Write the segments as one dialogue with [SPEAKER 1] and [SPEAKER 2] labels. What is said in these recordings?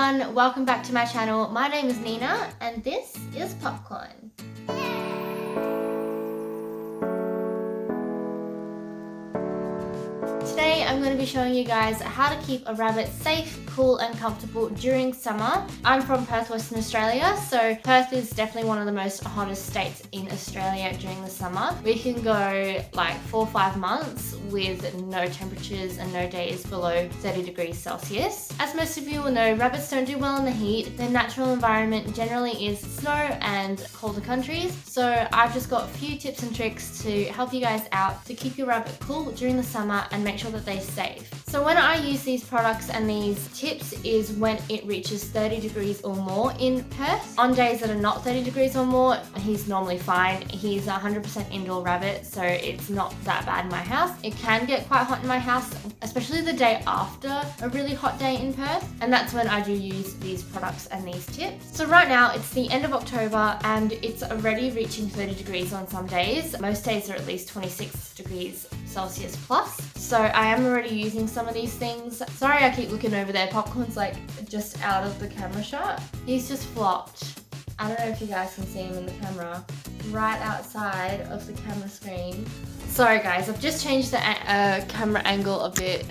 [SPEAKER 1] everyone, welcome back to my channel. My name is Nina and this is Popcorn. Today I'm going to be showing you guys how to keep a rabbit safe, cool and comfortable during summer. I'm from Perth, Western Australia, so Perth is definitely one of the most hottest states in Australia during the summer. We can go like 4 or 5 months with no temperatures and no days below 30 degrees Celsius. As most of you will know, rabbits don't do well in the heat. Their natural environment generally is snow and colder countries, so I've just got a few tips and tricks to help you guys out to keep your rabbit cool during the summer and make sure that they're safe. So when I use these products and these tips is when it reaches 30 degrees or more in Perth. On days that are not 30 degrees or more, he's normally fine. He's a 100% indoor rabbit, so it's not that bad in my house. It can get quite hot in my house, especially the day after a really hot day in Perth, and that's when I do use these products and these tips. So right now it's the end of October and it's already reaching 30 degrees on some days. Most days are at least 26 degrees Celsius plus. So I am already using some of these things. Sorry, I keep looking over there. Popcorn's like just out of the camera shot. He's just flopped. I don't know if you guys can see him in the camera. Right outside of the camera screen. Sorry guys, I've just changed the camera angle a bit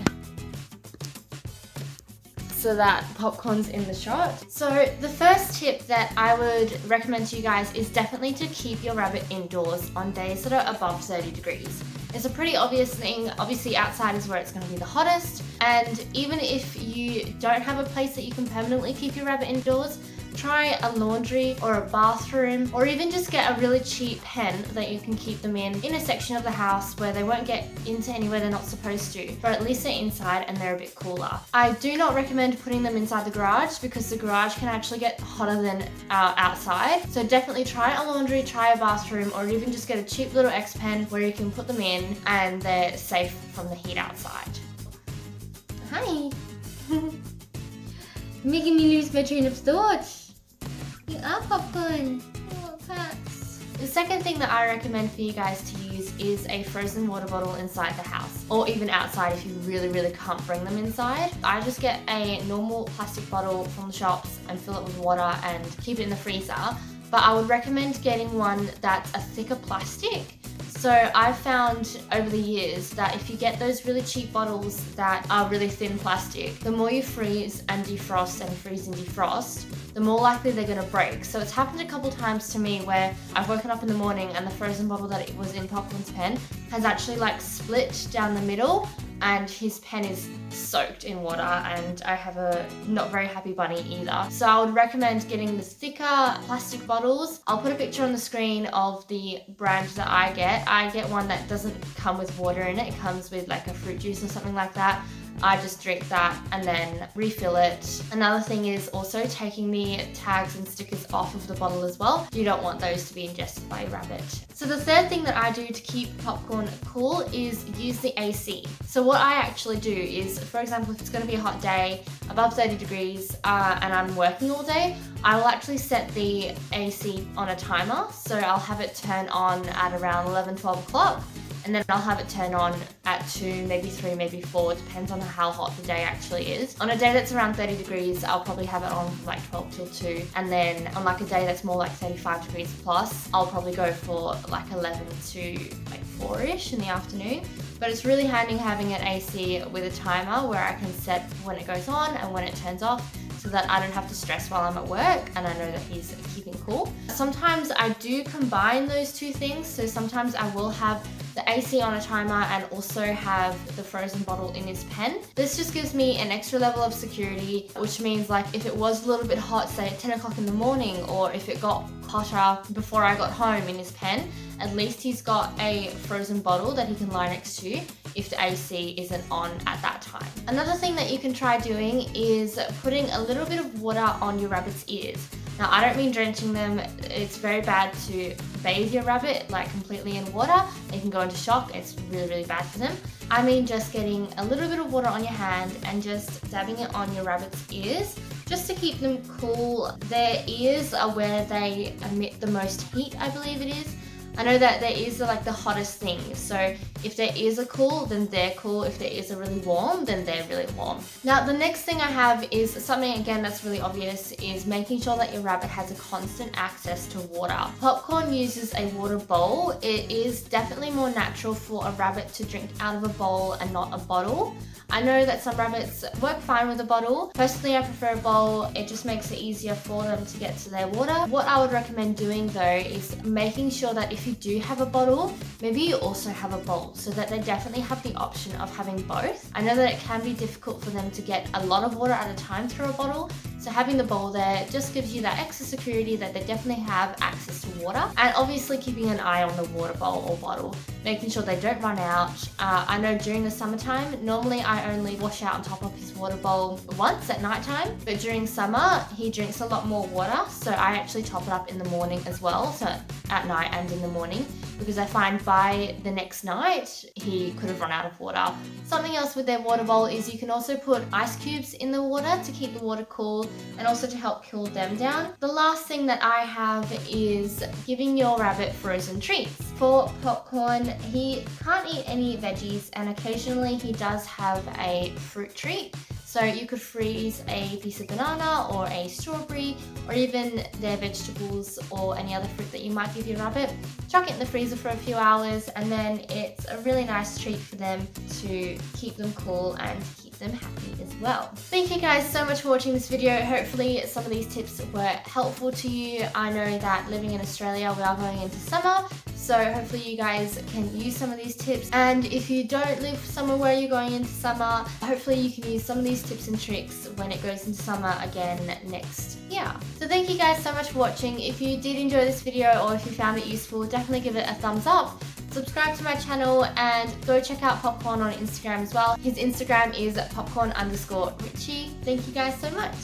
[SPEAKER 1] so that Popcorn's in the shot. So the first tip that I would recommend to you guys is definitely to keep your rabbit indoors on days that are above 30 degrees. It's a pretty obvious thing. Obviously outside is where it's going to be the hottest, and even if you don't have a place that you can permanently keep your rabbit indoors, try a laundry or a bathroom, or even just get a really cheap pen that you can keep them in a section of the house where they won't get into anywhere they're not supposed to, but at least they're inside and they're a bit cooler. I do not recommend putting them inside the garage because the garage can actually get hotter than outside. So definitely try a laundry, try a bathroom, or even just get a cheap little X pen where you can put them in and they're safe from the heat outside. Hi! Making me lose my train of thought. You are Popcorn. Oh, pets. The second thing that I recommend for you guys to use is a frozen water bottle inside the house, or even outside if you really can't bring them inside. I just get a normal plastic bottle from the shops and fill it with water and keep it in the freezer. But I would recommend getting one that's a thicker plastic. So I've found over the years that if you get those really cheap bottles that are really thin plastic, the more you freeze and defrost and freeze and defrost, the more likely they're going to break. So it's happened a couple times to me where I've woken up in the morning and the frozen bottle that it was in Popcorn's pen has actually like split down the middle and his pen is soaked in water, and I have a not very happy bunny either. So I would recommend getting the thicker plastic bottles. I'll put a picture on the screen of the brand that I get. I get one that doesn't come with water in it. It comes with like a fruit juice or something like that. I just drink that and then refill it. Another thing is also taking the tags and stickers off of the bottle as well. You don't want those to be ingested by your rabbit. So the third thing that I do to keep Popcorn cool is use the AC. So what I actually do is, for example, if it's going to be a hot day, above 30 degrees, and I'm working all day, I will actually set the AC on a timer. So I'll have it turn on at around 11, 12 o'clock. And then I'll have it turn on at 2, maybe 3, maybe 4, depends on how hot the day actually is. On a day that's around 30 degrees, I'll probably have it on from like 12 till 2. And then on like a day that's more like 35 degrees plus, I'll probably go for like 11 to like 4-ish in the afternoon. But it's really handy having an AC with a timer where I can set when it goes on and when it turns off, so that I don't have to stress while I'm at work and I know that he's keeping cool. Sometimes I do combine those two things, so sometimes I will have the AC on a timer and also have the frozen bottle in his pen. This just gives me an extra level of security, which means like if it was a little bit hot, say at 10 o'clock in the morning, or if it got hotter before I got home in his pen, at least he's got a frozen bottle that he can lie next to if the AC isn't on at that time. Another thing that you can try doing is putting a little bit of water on your rabbit's ears. Now I don't mean drenching them. It's very bad to bathe your rabbit like completely in water. They can go into shock. It's really bad for them. I mean just getting a little bit of water on your hand and just dabbing it on your rabbit's ears just to keep them cool. Their ears are where they emit the most heat, I believe it is. I know that there is like the hottest thing. So if there is a cool, then they're cool. If there is a really warm, then they're really warm. Now, the next thing I have is something, again, that's really obvious, is making sure that your rabbit has a constant access to water. Popcorn uses a water bowl. It is definitely more natural for a rabbit to drink out of a bowl and not a bottle. I know that some rabbits work fine with a bottle. Personally, I prefer a bowl. It just makes it easier for them to get to their water. What I would recommend doing though is making sure that if you do have a bottle, maybe you also have a bowl, so that they definitely have the option of having both. I know that it can be difficult for them to get a lot of water at a time through a bottle, so having the bowl there just gives you that extra security that they definitely have access to water. And obviously keeping an eye on the water bowl or bottle, making sure they don't run out. I know during the summertime, normally I only wash out and top up his water bowl once at night time, but during summer he drinks a lot more water, so I actually top it up in the morning as well, so at night and in the morning, because I find by the next night he could have run out of water. Something else with their water bowl is you can also put ice cubes in the water to keep the water cool and also to help cool them down. The last thing that I have is giving your rabbit frozen treats. For Popcorn, he can't eat any veggies, and occasionally he does have a fruit treat. So you could freeze a piece of banana or a strawberry or even their vegetables or any other fruit that you might give your rabbit. Chuck it in the freezer for a few hours, and then it's a really nice treat for them to keep them cool and keep them happy as well. Thank you guys so much for watching this video. Hopefully some of these tips were helpful to you. I know that living in Australia, we are going into summer, so hopefully you guys can use some of these tips. And if you don't live somewhere where you're going into summer, hopefully you can use some of these tips and tricks when it goes into summer again next year. So thank you guys so much for watching. If you did enjoy this video or if you found it useful, definitely give it a thumbs up. Subscribe to my channel and go check out Popcorn on Instagram as well. His Instagram is popcorn_Richie. Thank you guys so much.